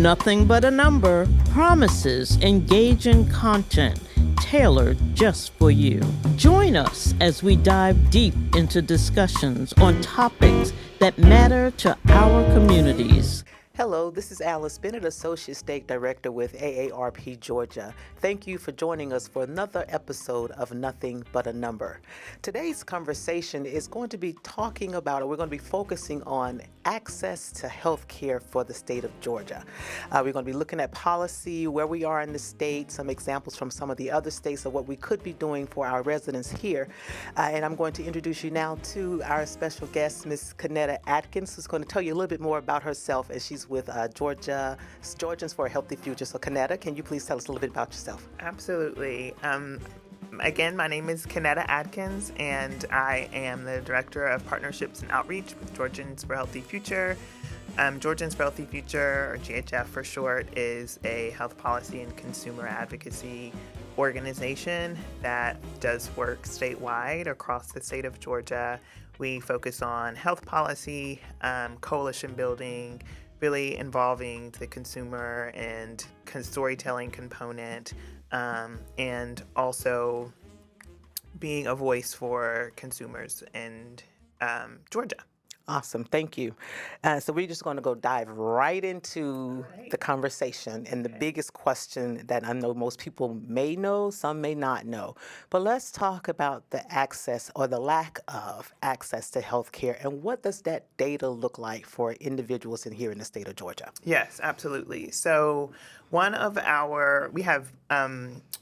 Nothing But a Number promises engaging content tailored just for you. Join us as we dive deep into discussions on topics that matter to our communities. Hello, this is Alice Bennett, Associate State Director with AARP Georgia. Thank you for joining us for another episode of Nothing But a Number. Today's conversation is going to be talking about, or we're going to be focusing on access to health care for the state of Georgia. We're going to be looking at policy, where we are in the state, some examples from some of the other states of what we could be doing for our residents here. And I'm going to introduce you now to our special guest, Ms. Kanetta Atkins, who's going to tell you a little bit more about herself, as she's with Georgians for a Healthy Future. So Kanetta, can you please tell us a little bit about yourself? Absolutely. Again, my name is Kanetta Atkins, and I am the Director of Partnerships and Outreach with Georgians for a Healthy Future. Georgians for a Healthy Future, or GHF for short, is a health policy and consumer advocacy organization that does work statewide across the state of Georgia. We focus on health policy, coalition building, really involving the consumer and storytelling component, and also being a voice for consumers in Georgia. Awesome. Thank you. So we're just going to go dive right into the conversation. And the biggest question that I know most people may know, some may not know. But let's talk about the access or the lack of access to health care. And what does that data look like for individuals here in the state of Georgia? Yes, absolutely. So we have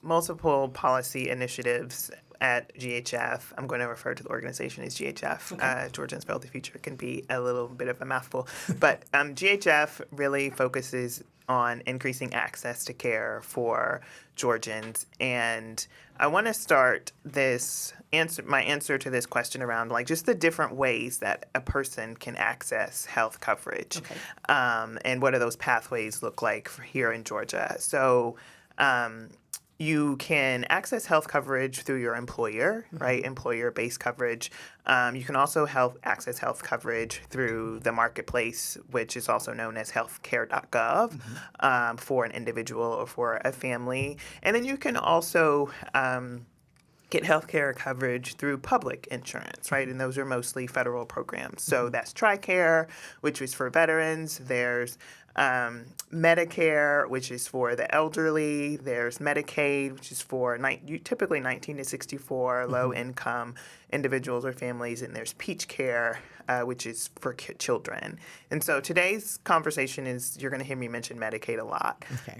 multiple policy initiatives at GHF. I'm going to refer to the organization as GHF. Okay. Georgians for a Healthy Future can be a little bit of a mouthful. But GHF really focuses on increasing access to care for Georgians. And I want to start my answer to this question around just the different ways that a person can access health coverage. Okay. And what do those pathways look like here in Georgia? So you can access health coverage through your employer, right? Employer-based coverage. You can also access health coverage through the marketplace, which is also known as healthcare.gov, for an individual or for a family. And then you can also get healthcare coverage through public insurance, right? And those are mostly federal programs. So that's TRICARE, which is for veterans. There's Medicare, which is for the elderly. There's Medicaid, which is for typically 19 to 64 low-income individuals or families. And there's Peach Care, which is for children. And so today's conversation is, you're going to hear me mention Medicaid a lot. Okay.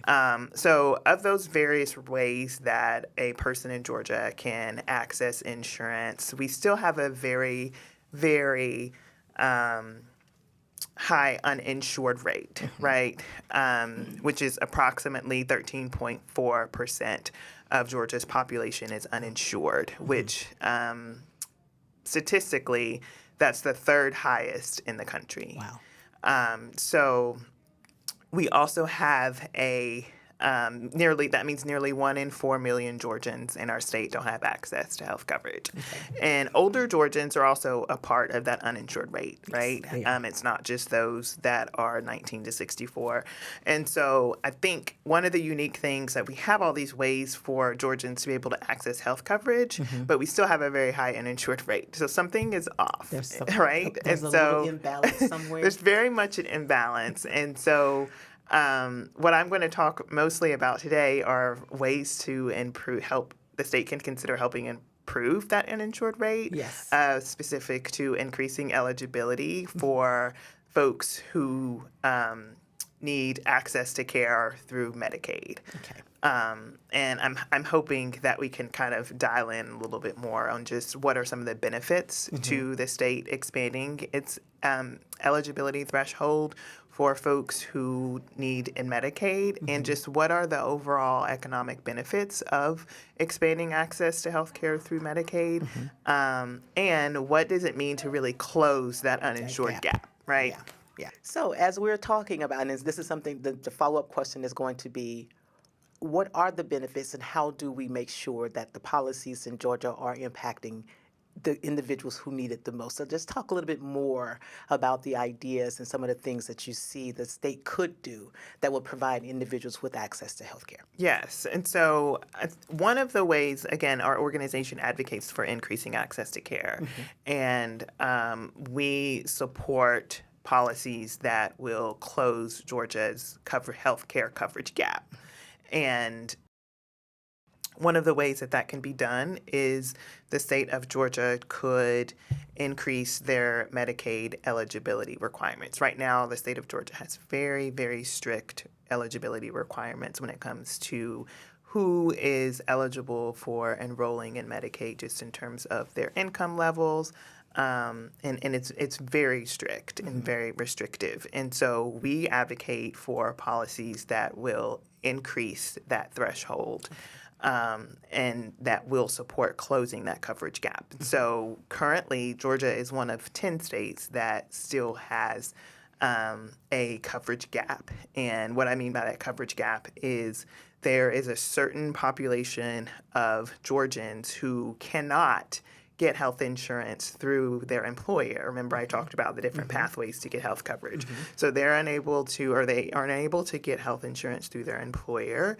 So of those various ways that a person in Georgia can access insurance, we still have a very, very high uninsured rate, right? Which is approximately 13.4% of Georgia's population is uninsured, which statistically, that's the third highest in the country. Wow. So we also have nearly 1 in 4 million Georgians in our state don't have access to health coverage. Okay. And older Georgians are also a part of that uninsured rate, right? Yes. It's not just those that are 19 to 64. And so I think one of the unique things that we have all these ways for Georgians to be able to access health coverage, but we still have a very high uninsured rate. So something is off, right? There's a little imbalance somewhere. There's very much an imbalance. And so what I'm going to talk mostly about today are ways to help the state can consider helping improve that uninsured rate. Yes. Specific to increasing eligibility for folks who need access to care through Medicaid. Okay. And I'm hoping that we can kind of dial in a little bit more on just what are some of the benefits to the state expanding its eligibility threshold for folks who need in Medicaid, and just what are the overall economic benefits of expanding access to health care through Medicaid, and what does it mean to really close that uninsured gap, right? Yeah. Yeah. So as we're talking about, and this is something, the follow-up question is going to be, what are the benefits and how do we make sure that the policies in Georgia are impacting the individuals who need it the most. So just talk a little bit more about the ideas and some of the things that you see the state could do that would provide individuals with access to health care. Yes. And so one of the ways, again, our organization advocates for increasing access to care. And we support policies that will close Georgia's health care coverage gap. And one of the ways that that can be done is the state of Georgia could increase their Medicaid eligibility requirements. Right now, the state of Georgia has very, very strict eligibility requirements when it comes to who is eligible for enrolling in Medicaid, just in terms of their income levels. And it's very strict and very restrictive. And so we advocate for policies that will increase that threshold. And that will support closing that coverage gap. So currently, Georgia is one of 10 states that still has a coverage gap. And what I mean by that coverage gap is there is a certain population of Georgians who cannot get health insurance through their employer. Remember, I talked about the different pathways to get health coverage. So they're unable to, or they aren't able to get health insurance through their employer.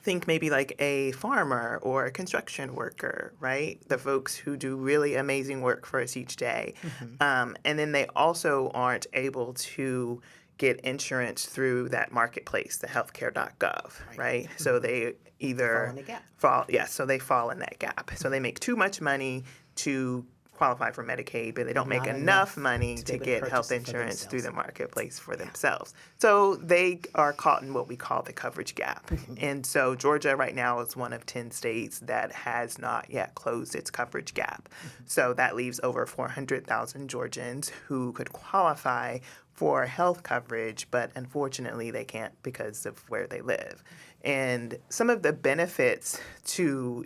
Think maybe like a farmer or a construction worker, right? The folks who do really amazing work for us each day. And then they also aren't able to get insurance through that marketplace, the healthcare.gov, right? So they either so they fall in that gap. So they make too much money to qualify for Medicaid, but they don't make enough money to get health insurance through the marketplace for themselves. So they are caught in what we call the coverage gap. And so Georgia right now is one of 10 states that has not yet closed its coverage gap. So that leaves over 400,000 Georgians who could qualify for health coverage, but unfortunately they can't because of where they live. And some of the benefits to,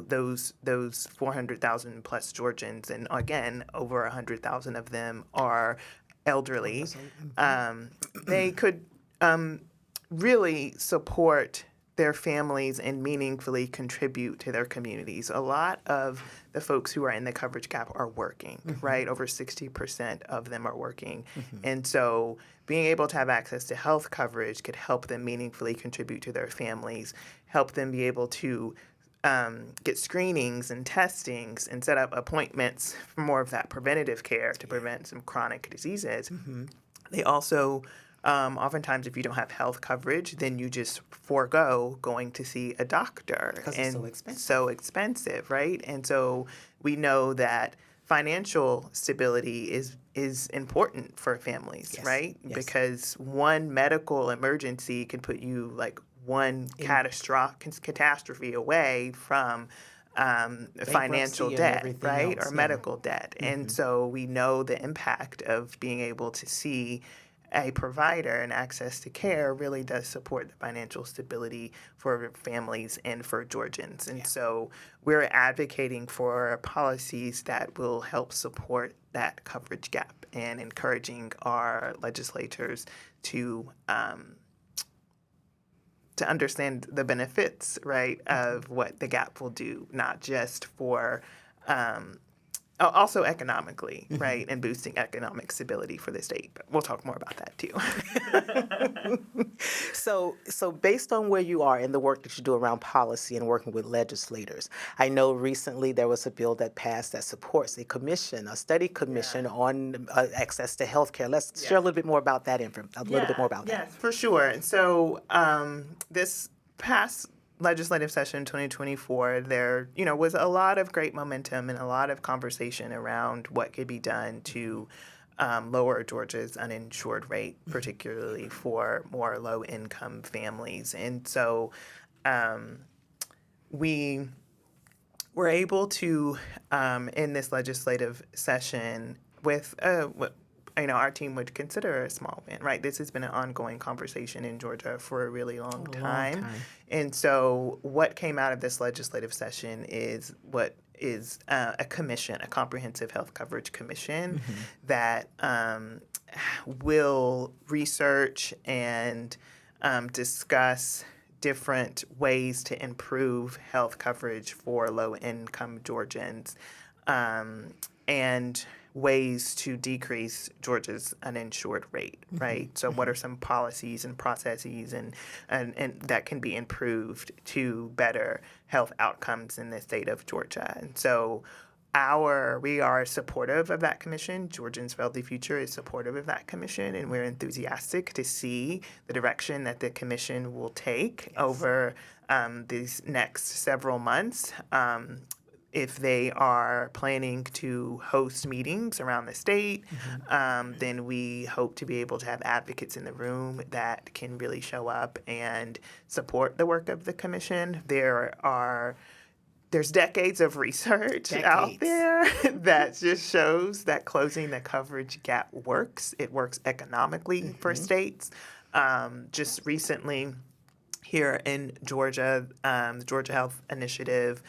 those 400,000 plus Georgians, and again, over 100,000 of them are elderly, they could really support their families and meaningfully contribute to their communities. A lot of the folks who are in the coverage gap are working, right? Over 60% of them are working. And so being able to have access to health coverage could help them meaningfully contribute to their families, help them be able to get screenings and testings and set up appointments for more of that preventative care to prevent some chronic diseases. They also oftentimes, if you don't have health coverage, then you just forego going to see a doctor. Because it's so expensive. So expensive, right? And so we know that financial stability is important for families, right? Because one medical emergency can put you like one catastrophe away from financial debt, right? Or medical debt. And so we know the impact of being able to see a provider and access to care really does support the financial stability for families and for Georgians. And so we're advocating for policies that will help support that coverage gap and encouraging our legislators to understand the benefits, right, of what the gap will do, not just for also economically, right, and boosting economic stability for the state. But we'll talk more about that too. So based on where you are in the work that you do around policy and working with legislators, I know recently there was a bill that passed that supports a study commission on access to health care. Let's share a little bit more about that that. Yes, for sure. And so this past legislative session 2024, there was a lot of great momentum and a lot of conversation around what could be done to lower Georgia's uninsured rate, particularly for more low-income families. And so we were able to, in this legislative session, with our team would consider a small win, right? This has been an ongoing conversation in Georgia for a really long time. And so what came out of this legislative session is a commission, a comprehensive health coverage commission that will research and discuss different ways to improve health coverage for low-income Georgians, and ways to decrease Georgia's uninsured rate, right? So what are some policies and processes and that can be improved to better health outcomes in the state of Georgia? And so we are supportive of that commission. Georgians for Healthy Future is supportive of that commission, and we're enthusiastic to see the direction that the commission will take over these next several months. If they are planning to host meetings around the state, then we hope to be able to have advocates in the room that can really show up and support the work of the commission. There's decades of research out there that just shows that closing the coverage gap works. It works economically for states. Just recently here in Georgia, the Georgia Health Initiative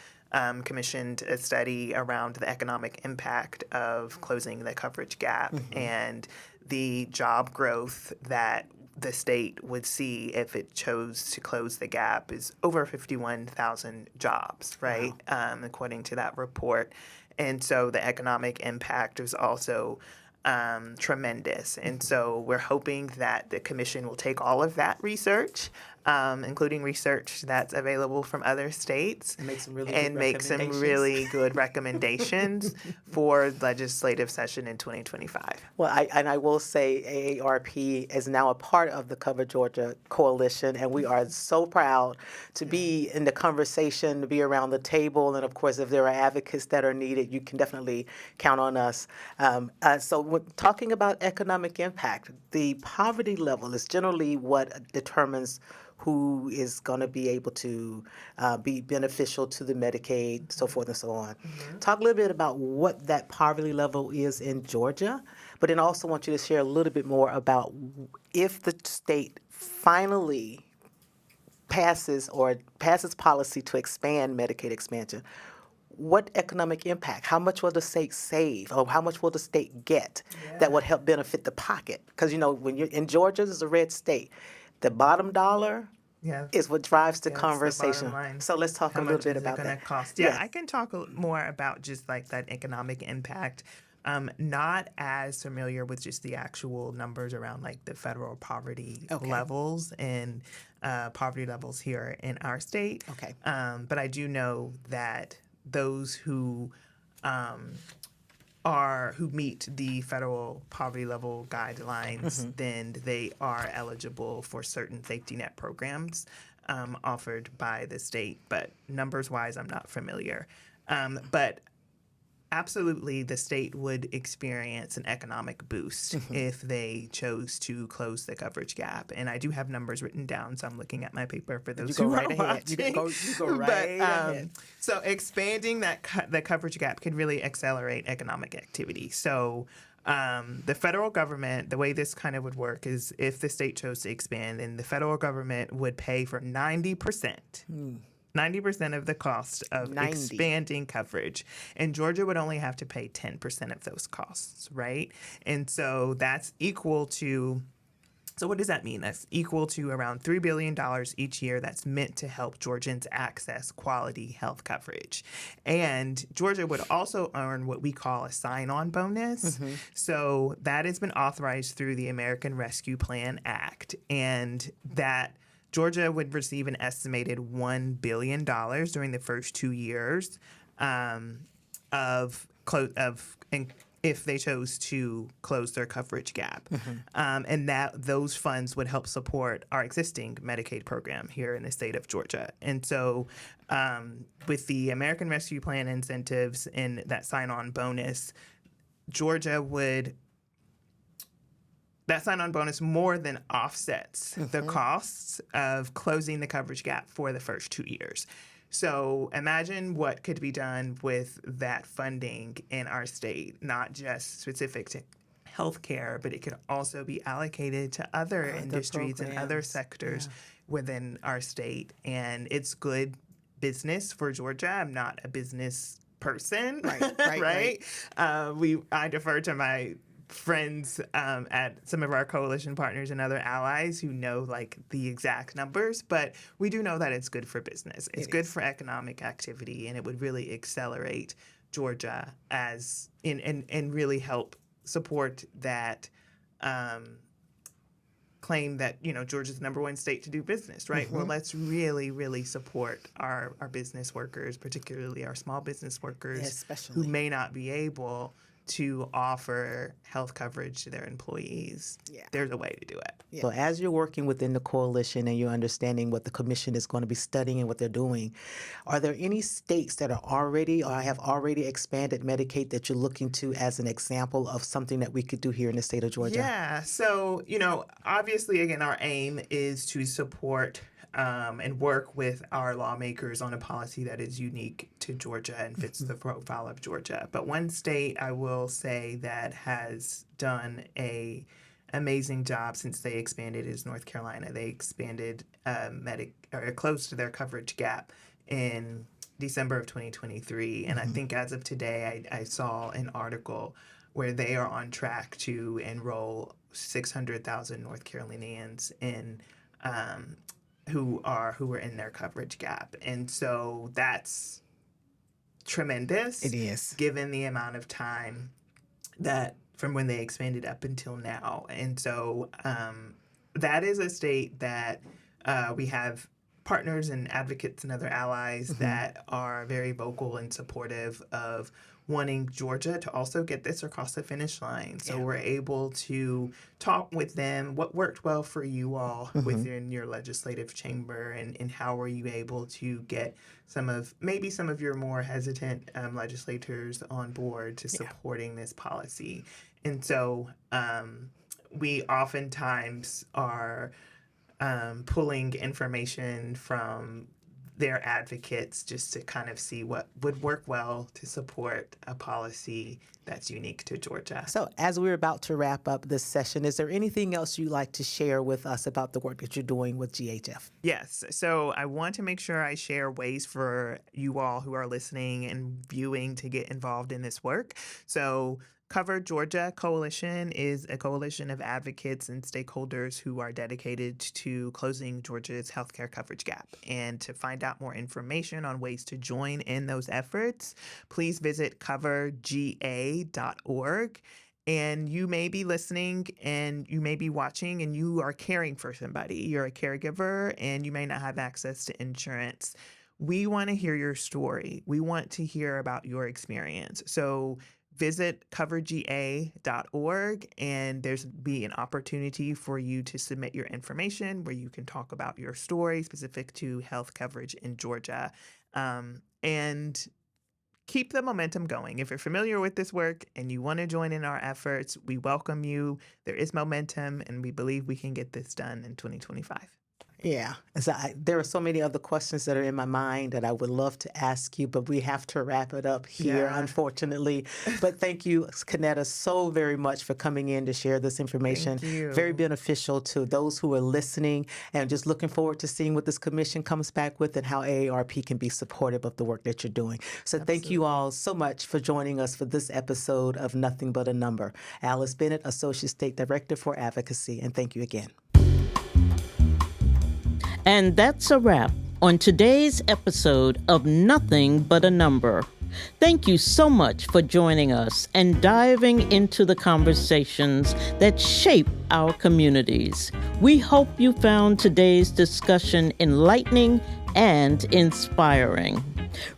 commissioned a study around the economic impact of closing the coverage gap and the job growth that the state would see if it chose to close the gap is over 51,000 jobs, right? Wow. According to that report. And so the economic impact is also tremendous. And so we're hoping that the commission will take all of that research, including research that's available from other states, and make some really good recommendations for legislative session in 2025. Well, I will say AARP is now a part of the Cover Georgia Coalition, and we are so proud to be in the conversation, to be around the table, and of course, if there are advocates that are needed, you can definitely count on us. So when talking about economic impact, the poverty level is generally what determines who is going to be able to be beneficial to the Medicaid, so forth and so on. Talk a little bit about what that poverty level is in Georgia, but then also want you to share a little bit more about if the state finally passes policy to expand Medicaid expansion, what economic impact? How much will the state save, or how much will the state get that would help benefit the pocket? Because, when you're in Georgia, this is a red state. The bottom dollar is what drives the conversation. So let's talk a little bit about that. Cost? Yeah, I can talk more about just like that economic impact. Not as familiar with just the actual numbers around like the federal poverty levels and poverty levels here in our state. Okay. But I do know that those who meet the federal poverty level guidelines, then they are eligible for certain safety net programs offered by the state. But numbers wise, I'm not familiar. But absolutely, the state would experience an economic boost if they chose to close the coverage gap. And I do have numbers written down, so I'm looking at my paper for those who are watching. You go right ahead. So expanding the coverage gap could really accelerate economic activity. So the federal government, the way this kind of would work is if the state chose to expand, then the federal government would pay for 90%. 90% of the cost of expanding coverage. And Georgia would only have to pay 10% of those costs, right? And so that's equal to, so what does that mean? That's equal to around $3 billion each year that's meant to help Georgians access quality health coverage. And Georgia would also earn what we call a sign-on bonus. So that has been authorized through the American Rescue Plan Act. And that Georgia would receive an estimated $1 billion during the first 2 years if they chose to close their coverage gap. And that those funds would help support our existing Medicaid program here in the state of Georgia. And so with the American Rescue Plan incentives and that sign-on bonus, that sign-on bonus more than offsets the costs of closing the coverage gap for the first 2 years. So imagine what could be done with that funding in our state, not just specific to healthcare, but it could also be allocated to other industries and other sectors within our state. And it's good business for Georgia. I'm not a business person, right? I defer to my friends at some of our coalition partners and other allies who know like the exact numbers, but we do know that it's good for business. It's good for economic activity, and it would really accelerate Georgia as and really help support that claim that, you know, Georgia's the number one state to do business, right? Well, let's really, really support our business workers, particularly our small business workers who may not be able to offer health coverage to their employees. There's a way to do it. So as you're working within the coalition and you're understanding what the commission is going to be studying and what they're doing, are there any states that are already or have already expanded Medicaid that you're looking to as an example of something that we could do here in the state of Georgia? Yeah. So, you know, obviously, again, our aim is to support and work with our lawmakers on a policy that is unique to Georgia and fits the profile of Georgia. But one state I will say that has done a amazing job since they expanded is North Carolina. They expanded closed their coverage gap in December of 2023. And I think as of today, I saw an article where they are on track to enroll 600,000 North Carolinians in who are in their coverage gap. And so that's tremendous. It is. Given the amount of time that from when they expanded up until now. And so that is a state that we have partners and advocates and other allies that are very vocal and supportive of wanting Georgia to also get this across the finish line. So we're able to talk with them, what worked well for you all within your legislative chamber, and how were you able to get some of your more hesitant legislators on board to supporting this policy. And so we oftentimes are pulling information from their advocates just to kind of see what would work well to support a policy that's unique to Georgia. So as we're about to wrap up this session, is there anything else you'd like to share with us about the work that you're doing with GHF? Yes. So I want to make sure I share ways for you all who are listening and viewing to get involved in this work. So Cover Georgia Coalition is a coalition of advocates and stakeholders who are dedicated to closing Georgia's healthcare coverage gap. And to find out more information on ways to join in those efforts, please visit coverga.org. And you may be listening and you may be watching and you are caring for somebody. You're a caregiver and you may not have access to insurance. We want to hear your story. We want to hear about your experience. So visit coverga.org, and there's be an opportunity for you to submit your information where you can talk about your story specific to health coverage in Georgia, and keep the momentum going. If you're familiar with this work and you want to join in our efforts, we welcome you. There is momentum, and we believe we can get this done in 2025. Yeah. So there are so many other questions that are in my mind that I would love to ask you, but we have to wrap it up here, unfortunately. But thank you, Kanetta, so very much for coming in to share this information. Thank you. Very beneficial to those who are listening, and just looking forward to seeing what this commission comes back with and how AARP can be supportive of the work that you're doing. So Thank you all so much for joining us for this episode of Nothing But a Number. Alice Bennett, Associate State Director for Advocacy, and thank you again. And that's a wrap on today's episode of Nothing But a Number. Thank you so much for joining us and diving into the conversations that shape our communities. We hope you found today's discussion enlightening and inspiring.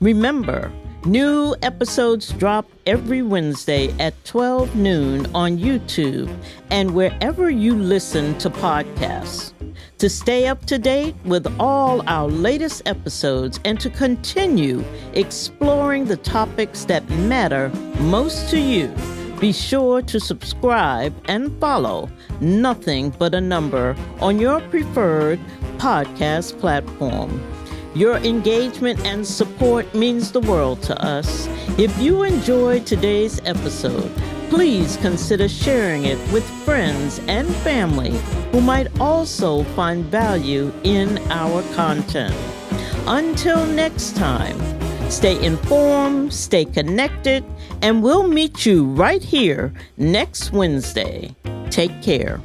Remember, new episodes drop every Wednesday at 12 noon on YouTube and wherever you listen to podcasts. To stay up to date with all our latest episodes and to continue exploring the topics that matter most to you, be sure to subscribe and follow Nothing But a Number on your preferred podcast platform. Your engagement and support means the world to us. If you enjoyed today's episode, please consider sharing it with friends and family who might also find value in our content. Until next time, stay informed, stay connected, And we'll meet you right here next Wednesday. Take care.